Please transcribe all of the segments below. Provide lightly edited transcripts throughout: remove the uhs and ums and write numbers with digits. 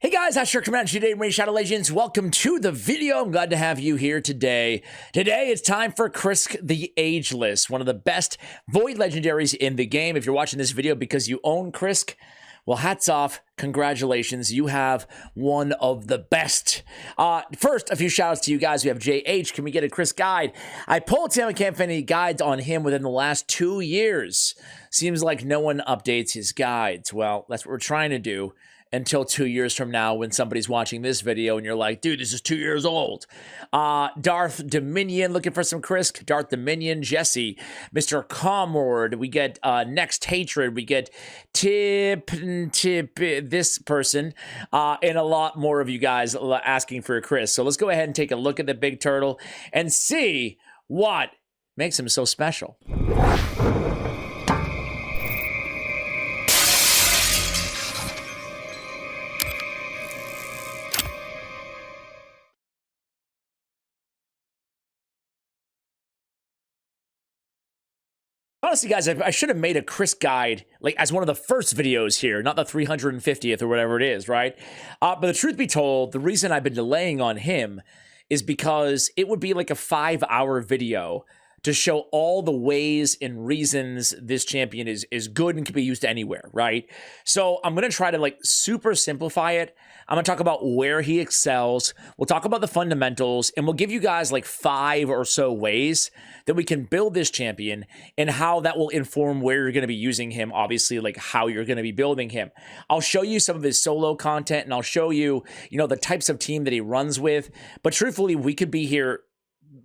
Hey guys, Asher coming at you today, Rain Shadow Legends. Welcome to the video. I'm glad to have you here today. Today it's time for Krisk the Ageless, one of the best Void legendaries in the game. If you're watching this video because you own Krisk, well, hats off. Congratulations. You have one of the best. First, a few shout outs to you guys. We have JH. Can we get a Krisk guide? I pulled him. I can't find any guides on him within the last 2 years. Seems like no one updates his guides. Well, that's what we're trying to do until 2 years from now when somebody's watching this video and you're like, dude, this is 2 years old. Darth Dominion, looking for some Krisk. Darth Dominion, Jesse, Mr. Comrade. We get Next Hatred. We get Tip, this person, and a lot more of you guys asking for a Krisk. So let's go ahead and take a look at the big turtle and see what makes him so special. Honestly, guys, I should have made a Krisk guide like as one of the first videos here, not the 350th or whatever it is, right? But the truth be told, the reason I've been delaying on him is because it would be like a 5-hour video to show all the ways and reasons this champion is good and can be used anywhere, right? So I'm going to try to like super simplify it. I'm going to talk about where he excels. We'll talk about the fundamentals, and we'll give you guys like 5 or so ways that we can build this champion and how that will inform where you're going to be using him, obviously, like how you're going to be building him. I'll show you some of his solo content, and I'll show you, the types of team that he runs with. But truthfully, we could be here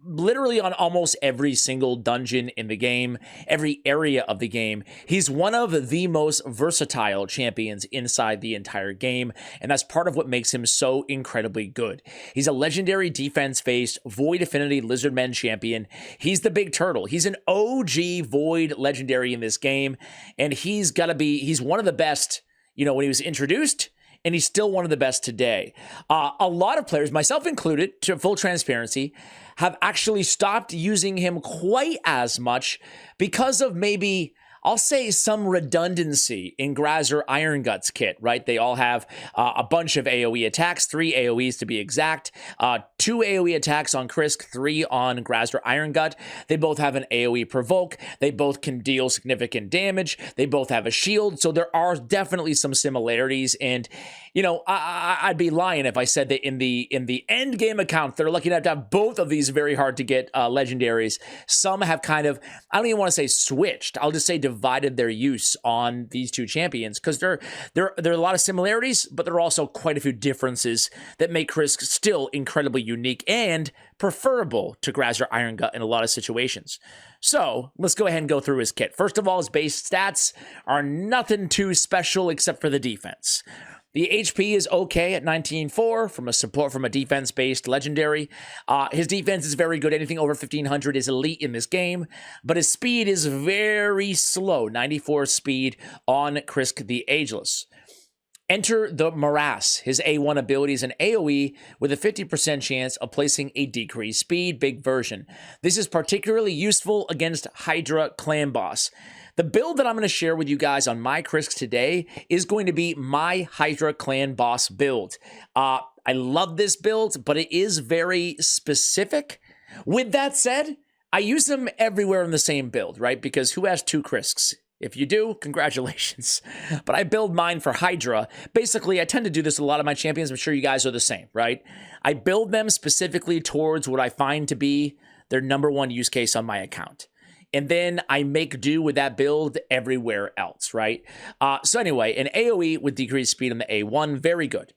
literally on almost every single dungeon in the game, every area of the game. He's one of the most versatile champions inside the entire game, and that's part of what makes him so incredibly good. He's a legendary defense-based Void Affinity Lizardman champion. He's the big turtle. He's an OG Void legendary in this game, and he's one of the best, when he was introduced, and he's still one of the best today. A lot of players, myself included, to full transparency, have actually stopped using him quite as much because of maybe, I'll say, some redundancy in Grazer Iron Guts kit, right? They all have a bunch of AoE attacks, 3 AoEs to be exact, 2 AoE attacks on Krisk, 3 on Grazer Iron Gut. They both have an AoE provoke. They both can deal significant damage. They both have a shield. So there are definitely some similarities. And, I'd be lying if I said that in the end game account, they're lucky enough to have both of these very hard to get legendaries. Some have kind of, I don't even want to say switched. I'll just say divided their use on these two champions, because there are a lot of similarities, but there are also quite a few differences that make Krisk still incredibly unique and preferable to Grazer Iron Gut in a lot of situations. So let's go ahead and go through his kit. First of all, his base stats are nothing too special except for the defense. The HP is okay at 19.4 from a defense-based legendary. His defense is very good. Anything over 1,500 is elite in this game, but his speed is very slow. 94 speed on Krisk the Ageless. Enter the Morass. His A1 ability is an AoE with a 50% chance of placing a decreased speed, big version. This is particularly useful against Hydra clan boss. The build that I'm going to share with you guys on my Krisk today is going to be my Hydra clan boss build. I love this build, but it is very specific. With that said, I use them everywhere in the same build, right? Because who has 2 Krisks? If you do, congratulations. But I build mine for Hydra. Basically, I tend to do this with a lot of my champions. I'm sure you guys are the same, right? I build them specifically towards what I find to be their #1 use case on my account. And then I make do with that build everywhere else, right? So anyway, an AoE with decreased speed on the A1, very good.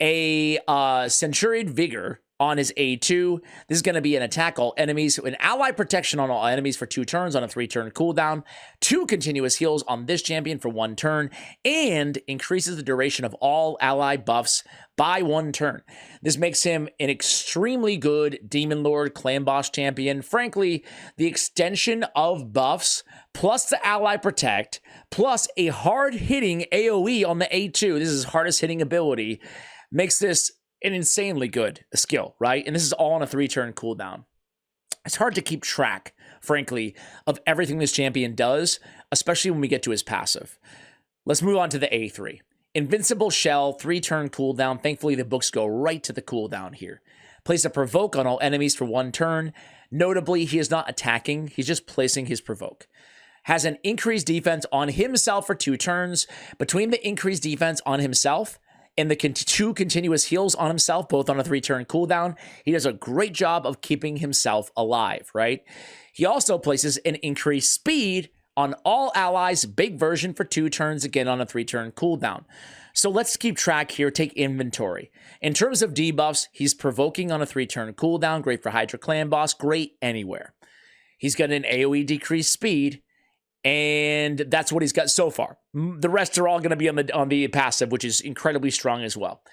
A Centurion Vigor on his A2. This is going to be an attack all enemies, an ally protection on all enemies for 2 turns on a 3-turn cooldown, 2 continuous heals on this champion for 1 turn, and increases the duration of all ally buffs by 1 turn. This makes him an extremely good Demon Lord clan boss champion. Frankly, the extension of buffs plus the ally protect plus a hard-hitting AoE on the A2, this is his hardest hitting ability, makes this an insanely good skill, right? And this is all on a 3-turn cooldown. It's hard to keep track, frankly, of everything this champion does, especially when we get to his passive. Let's move on to the A3. Invincible Shell, 3-turn cooldown. Thankfully, the books go right to the cooldown here. Place a provoke on all enemies for 1 turn. Notably, he is not attacking. He's just placing his provoke. Has an increased defense on himself for 2 turns. Between the increased defense on himself and the 2 continuous heals on himself, both on a 3-turn cooldown, he does a great job of keeping himself alive, right? He also places an increased speed on all allies, big version for 2 turns, again on a 3-turn cooldown. So let's keep track here, take inventory. In terms of debuffs, he's provoking on a 3-turn cooldown, great for Hydra Clan Boss, great anywhere. He's got an AoE decreased speed, and that's what he's got so far. The rest are all going to be on the passive, which is incredibly strong as well.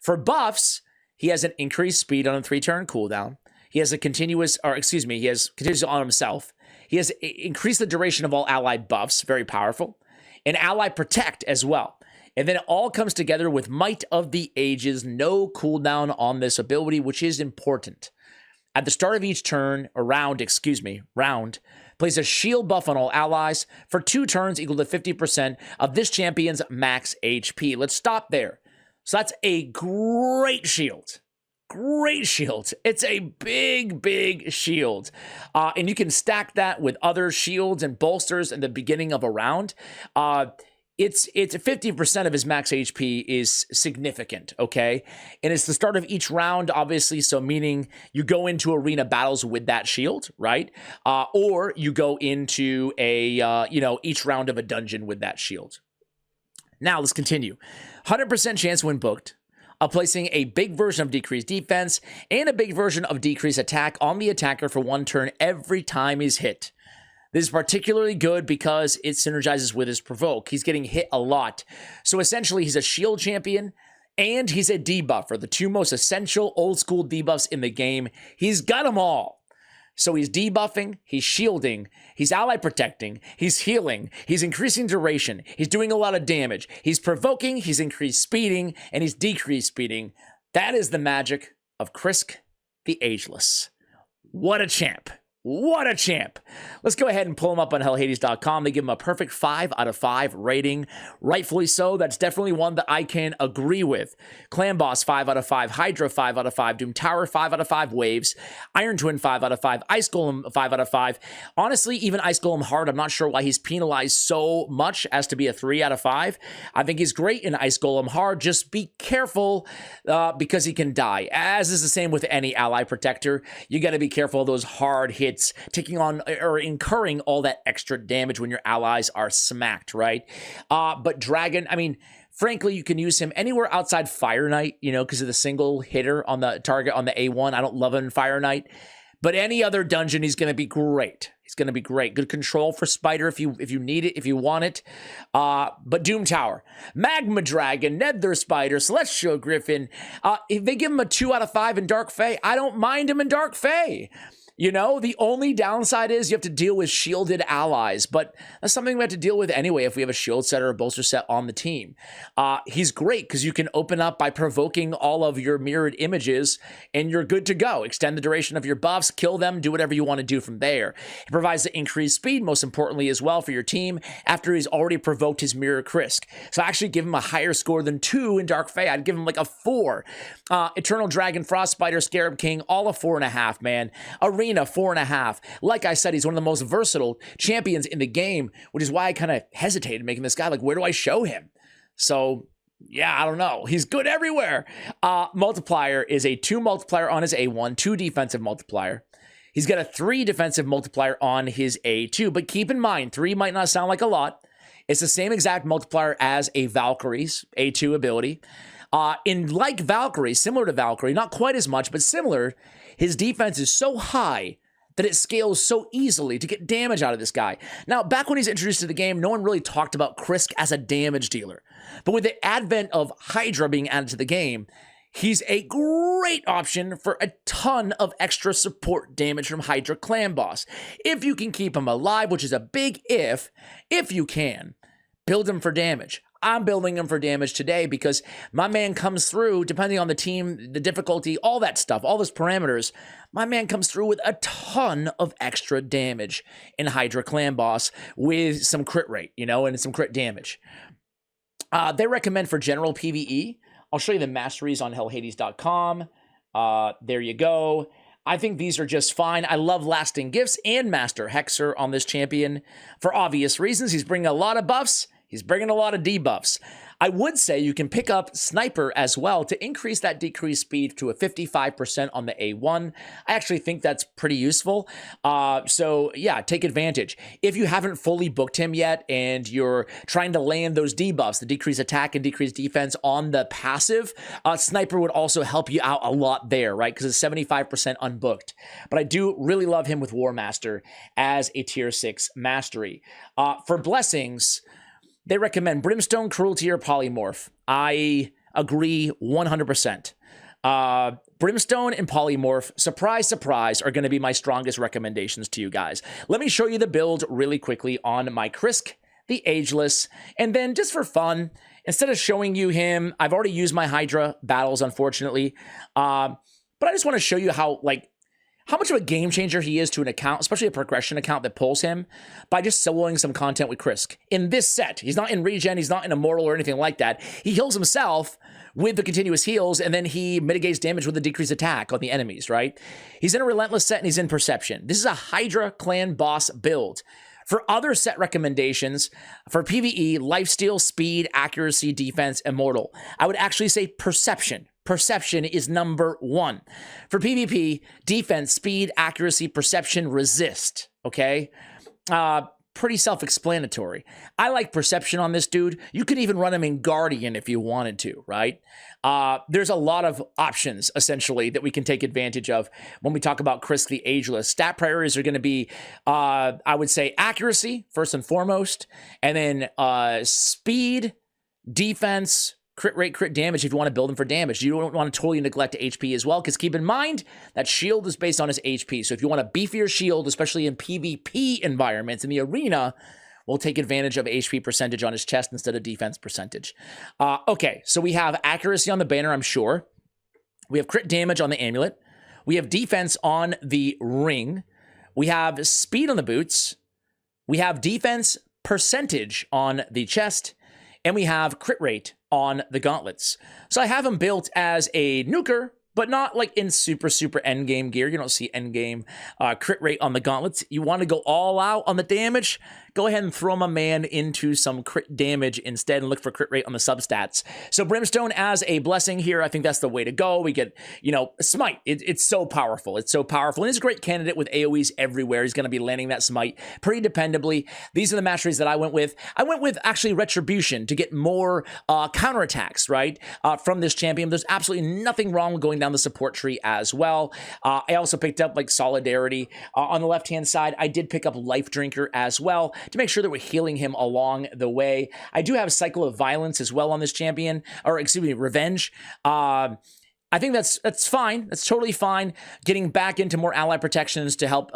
For buffs, he has an increased speed on a 3-turn cooldown. He has he has continuous on himself. He has increased the duration of all ally buffs, very powerful. And ally protect as well. And then it all comes together with Might of the Ages, no cooldown on this ability, which is important. At the start of each turn, round, place a shield buff on all allies for 2 turns equal to 50% of this champion's max HP. Let's stop there. So that's a great shield. Great shield. It's a big, big shield. And you can stack that with other shields and bolsters in the beginning of a round. It's 50% of his max HP is significant, okay? And it's the start of each round, obviously, so meaning you go into arena battles with that shield, right? Or you go into each round of a dungeon with that shield. Now, let's continue. 100% chance when booked of placing a big version of decreased defense and a big version of decreased attack on the attacker for 1 turn every time he's hit. This is particularly good because it synergizes with his provoke. He's getting hit a lot. So essentially, he's a shield champion and he's a debuffer, the 2 most essential old school debuffs in the game. He's got them all. So he's debuffing, he's shielding, he's ally protecting, he's healing, he's increasing duration, he's doing a lot of damage, he's provoking, he's increased speeding, and he's decreased speeding. That is the magic of Krisk the Ageless. What a champ. What a champ. Let's go ahead and pull him up on hellhades.com. They give him a perfect 5 out of 5 rating. Rightfully so. That's definitely one that I can agree with. Clan Boss, 5 out of 5. Hydra, 5 out of 5. Doom Tower, 5 out of 5. Waves. Iron Twin, 5 out of 5. Ice Golem, 5 out of 5. Honestly, even Ice Golem Hard, I'm not sure why he's penalized so much as to be a 3 out of 5. I think he's great in Ice Golem Hard. Just be careful because he can die. As is the same with any ally protector. You got to be careful of those hard hits, taking on or incurring all that extra damage when your allies are smacked, right? But Dragon, I mean, frankly, you can use him anywhere outside Fire Knight, because of the single hitter on the target on the A1. I don't love him in Fire Knight. But any other dungeon, he's going to be great. He's going to be great. Good control for Spider if you need it, if you want it. But Doom Tower, Magma Dragon, Nether Spider, Celestial Griffin. If they give him a 2 out of 5 in Dark Fae, I don't mind him in Dark Fae. The only downside is you have to deal with shielded allies, but that's something we have to deal with anyway if we have a shield set or a bolster set on the team. He's great because you can open up by provoking all of your mirrored images and you're good to go. Extend the duration of your buffs, kill them, do whatever you want to do from there. It provides the increased speed, most importantly as well, for your team after he's already provoked his mirror Krisk. So I actually give him a higher score than 2 in Dark Fae. I'd give him like a 4. Eternal Dragon, Frost Spider, Scarab King, all a 4.5, man. Arena, 4.5. Like I said, he's one of the most versatile champions in the game, which is why I kind of hesitated making this guy. Like, where do I show him? So, yeah, I don't know. He's good everywhere. Multiplier is a 2 multiplier on his A1, 2 defensive multiplier. He's got a 3 defensive multiplier on his A2, but keep in mind, 3 might not sound like a lot. It's the same exact multiplier as a Valkyrie's A2 ability. Like Valkyrie, similar to Valkyrie, not quite as much, but similar, his defense is so high that it scales so easily to get damage out of this guy. Now, back when he's introduced to the game, no one really talked about Krisk as a damage dealer. But with the advent of Hydra being added to the game, he's a great option for a ton of extra support damage from Hydra Clan Boss. If you can keep him alive, which is a big if you can, build him for damage. I'm building him for damage today because my man comes through, depending on the team, the difficulty, all that stuff, all those parameters, my man comes through with a ton of extra damage in Hydra Clan Boss with some crit rate, and some crit damage. They recommend for general PvE. I'll show you the Masteries on hellhades.com. There you go. I think these are just fine. I love Lasting Gifts and Master Hexer on this champion for obvious reasons. He's bringing a lot of buffs. He's bringing a lot of debuffs. I would say you can pick up Sniper as well to increase that decreased speed to a 55% on the A1. I actually think that's pretty useful. So yeah, take advantage. If you haven't fully booked him yet and you're trying to land those debuffs, the decreased attack and decreased defense on the passive, Sniper would also help you out a lot there, right? Because it's 75% unbooked. But I do really love him with War Master as a tier 6 mastery. For blessings, they recommend Brimstone, Cruelty, or Polymorph. I agree 100%. Brimstone and Polymorph, surprise, surprise, are going to be my strongest recommendations to you guys. Let me show you the build really quickly on my Krisk the Ageless. And then just for fun, instead of showing you him, I've already used my Hydra battles, unfortunately. But I just want to show you how much of a game changer he is to an account, especially a progression account that pulls him, by just soloing some content with Krisk. In this set, he's not in regen, he's not in immortal or anything like that. He heals himself with the continuous heals, and then he mitigates damage with a decreased attack on the enemies, right? He's in a relentless set, and he's in perception. This is a Hydra clan boss build. For other set recommendations, for PvE, lifesteal, speed, accuracy, defense, immortal, I would actually say perception. Perception is number 1. For PvP, defense, speed, accuracy, perception, resist, okay? Pretty self-explanatory. I like perception on this dude. You could even run him in Guardian if you wanted to, right? There's a lot of options, essentially, that we can take advantage of when we talk about Krisk the Ageless. Stat priorities are going to be, I would say, accuracy, first and foremost, and then speed, defense, crit rate, crit damage if you want to build him for damage. You don't want to totally neglect HP as well, because keep in mind that shield is based on his HP. So if you want a beefier shield, especially in PvP environments, in the arena, we'll take advantage of HP percentage on his chest instead of defense percentage. Okay, so we have accuracy on the banner, I'm sure. We have crit damage on the amulet. We have defense on the ring. We have speed on the boots. We have defense percentage on the chest. And we have crit rate on the gauntlets. So I have him built as a nuker, but not like in super endgame gear. You don't see endgame crit rate on the gauntlets. You want to go all out on the damage? Go ahead and throw my man into some crit damage instead and look for crit rate on the substats. So Brimstone as a blessing here, I think that's the way to go. We get, Smite. It's so powerful. It's so powerful. And he's a great candidate with AoEs everywhere. He's going to be landing that Smite pretty dependably. These are the masteries that I went with. I went with actually Retribution to get more counterattacks, right, from this champion. There's absolutely nothing wrong with going down the support tree as well. I also picked up like Solidarity. On the left-hand side, I did pick up Life Drinker as well to make sure that we're healing him along the way. I do have Cycle of Violence as well on this champion, or excuse me, Revenge. I think that's fine. That's totally fine. Getting back into more ally protections to help,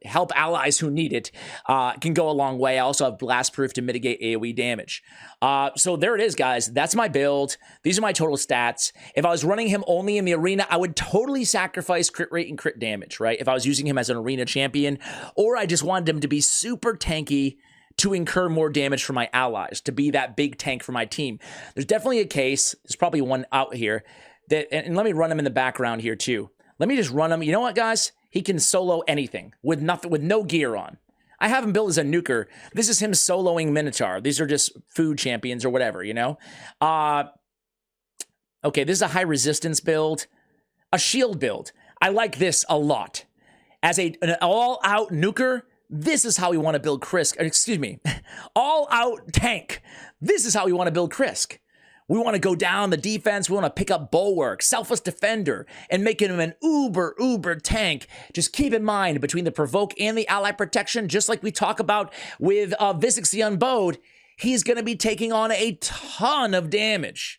help allies who need it can go a long way. I also have Blast Proof to mitigate AoE damage. So there it is, guys. That's my build. These are my total stats. If I was running him only in the arena, I would totally sacrifice crit rate and crit damage, right? If I was using him as an arena champion, or I just wanted him to be super tanky to incur more damage for my allies, to be that big tank for my team. There's definitely a case. There's probably one out here. And let me run him in the background here too. Let me just run him. You know what, guys? He can solo anything with nothing, with no gear on. I have him built as a nuker. This is him soloing Minotaur. These are just food champions or whatever, Okay, this is a high resistance build. A shield build. I like this a lot. As an all-out nuker, this is how we want to build Krisk. Excuse me. All-out tank. This is how we want to build Krisk. We want to go down the defense. We want to pick up Bulwark, Selfless Defender, and make him an uber tank. Just keep in mind, between the Provoke and the Ally Protection, just like we talk about with Visix the Unbowed, he's going to be taking on a ton of damage.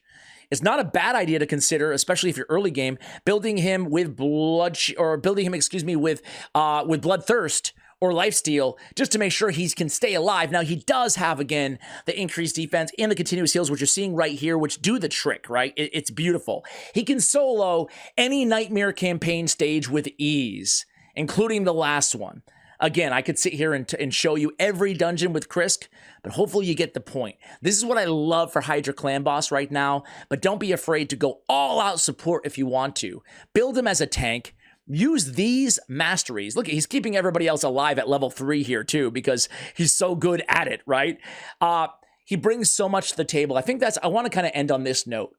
It's not a bad idea to consider, especially if you're early game, building him with with Bloodthirst or Lifesteal, just to make sure he can stay alive. Now, he does have, again, the increased defense and the continuous heals, which you're seeing right here, which do the trick, right? It's beautiful. He can solo any Nightmare campaign stage with ease, including the last one. Again, I could sit here and show you every dungeon with Krisk, but hopefully you get the point. This is what I love for Hydra Clan Boss right now, but don't be afraid to go all-out support if you want to. Build him as a tank. Use these masteries. Look, he's keeping everybody else alive at level 3 here too because he's so good at it, right? He brings so much to the table. I think I want to kind of end on this note.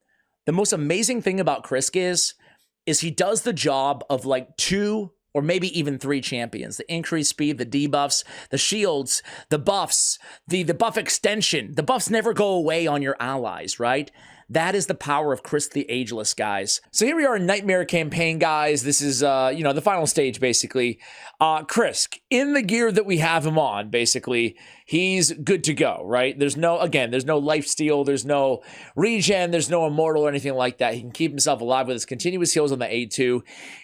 The most amazing thing about Krisk is he does the job of like 2 or maybe even 3 champions. The increased speed, the debuffs, the shields, the buffs, the buff extension. The buffs never go away on your allies, right? That is the power of Krisk the Ageless, guys. So here we are in Nightmare Campaign, guys. This is, the final stage, basically. Krisk, in the gear that we have him on, basically, he's good to go, right? There's no lifesteal, there's no regen, there's no immortal or anything like that. He can keep himself alive with his continuous heals on the A2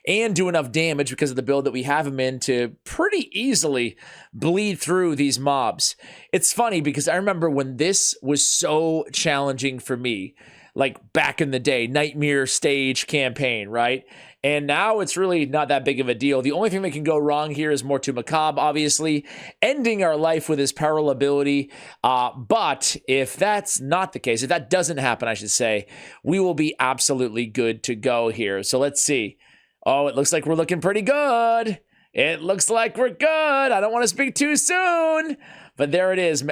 and do enough damage because of the build that we have him in to pretty easily bleed through these mobs. It's funny because I remember when this was so challenging for me, like back in the day, Nightmare stage campaign, right? And now it's really not that big of a deal. The only thing that can go wrong here is Mortu Macabre, obviously, ending our life with his peril ability. But if that's not the case, if that doesn't happen, I should say, we will be absolutely good to go here. So let's see. Oh, it looks like we're looking pretty good. It looks like we're good. I don't want to speak too soon, but there it is.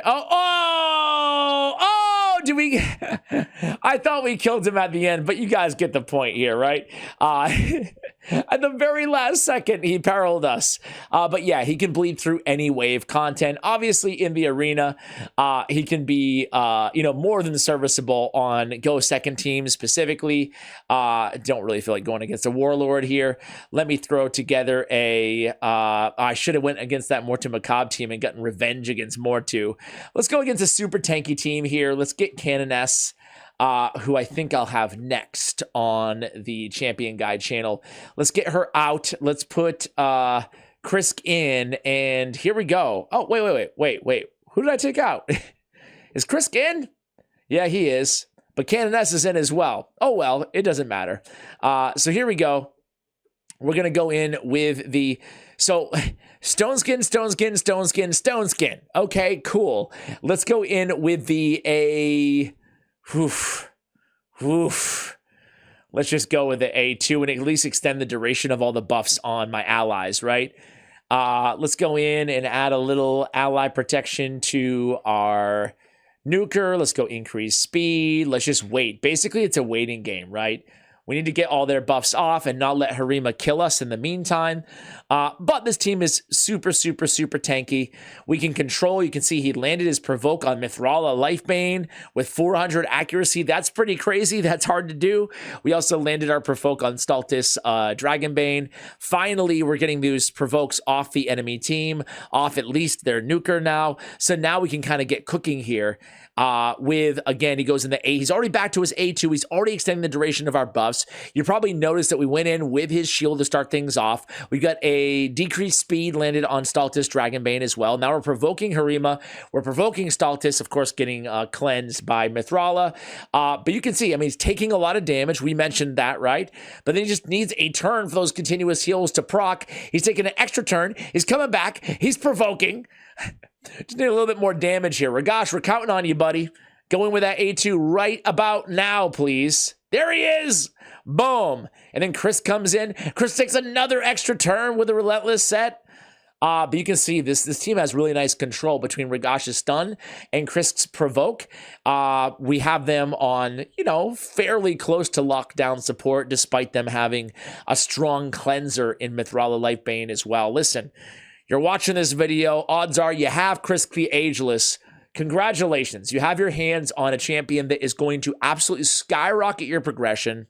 Do we? I thought we killed him at the end, but you guys get the point here, right? At the very last second, he periled us. But yeah, he can bleed through any wave content. Obviously, in the arena, he can be, more than serviceable on Go Second teams specifically. Don't really feel like going against a Warlord here. Let me throw together I should have went against that Mortu Macabre team and gotten revenge against Mortu. Let's go against a super tanky team here. Let's get Canoness, who I think I'll have next on the Champion Guide channel. Let's get her out. Let's put Krisk in, and here we go. Oh, wait. Who did I take out? Is Krisk in? Yeah, he is. But Canoness is in as well. Oh, well, it doesn't matter. So here we go. We're going to go in with the... So, Stone Skin. Okay, cool. Let's go in with the Let's just go with the A2 and at least extend the duration of all the buffs on my allies, right? Let's go in and add a little ally protection to our nuker. Let's go increase speed. Let's just wait. Basically, it's a waiting game, right? We need to get all their buffs off and not let Harima kill us in the meantime. But this team is super tanky. We can control. You can see he landed his Provoke on Mithrala Lifebane with 400 accuracy. That's pretty crazy. That's hard to do. We also landed our Provoke on Stultus Dragonbane. Finally, we're getting those Provokes off the enemy team, off at least their nuker now. So now we can kind of get cooking here. Again, he goes in the A. He's already back to his A2. He's already extending the duration of our buffs. You probably noticed that we went in with his shield to start things off. We got a decreased speed landed on Stultus Dragonbane as well. Now we're provoking Harima. We're provoking Stultus, of course, getting cleansed by Mithrala. But you can see, I mean, he's taking a lot of damage. We mentioned that, right? But then he just needs a turn for those continuous heals to proc. He's taking an extra turn. He's coming back. He's provoking. Just need a little bit more damage here. Ragash, we're counting on you, buddy. Going with that A2 right about now, please. There he is. Boom. And then Krisk comes in. Krisk takes another extra turn with a Relentless set. But you can see this team has really nice control between Ragash's stun and Krisk's provoke. We have them on, fairly close to lockdown support, despite them having a strong cleanser in Mithrala Lifebane as well. Listen, you're watching this video. Odds are you have Krisk the Ageless. Congratulations. You have your hands on a champion that is going to absolutely skyrocket your progression.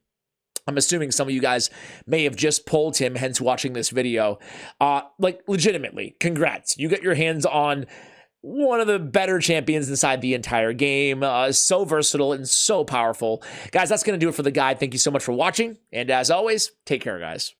I'm assuming some of you guys may have just pulled him, hence watching this video. Legitimately, congrats. You got your hands on one of the better champions inside the entire game. So versatile and so powerful. Guys, that's going to do it for the guide. Thank you so much for watching. And as always, take care, guys.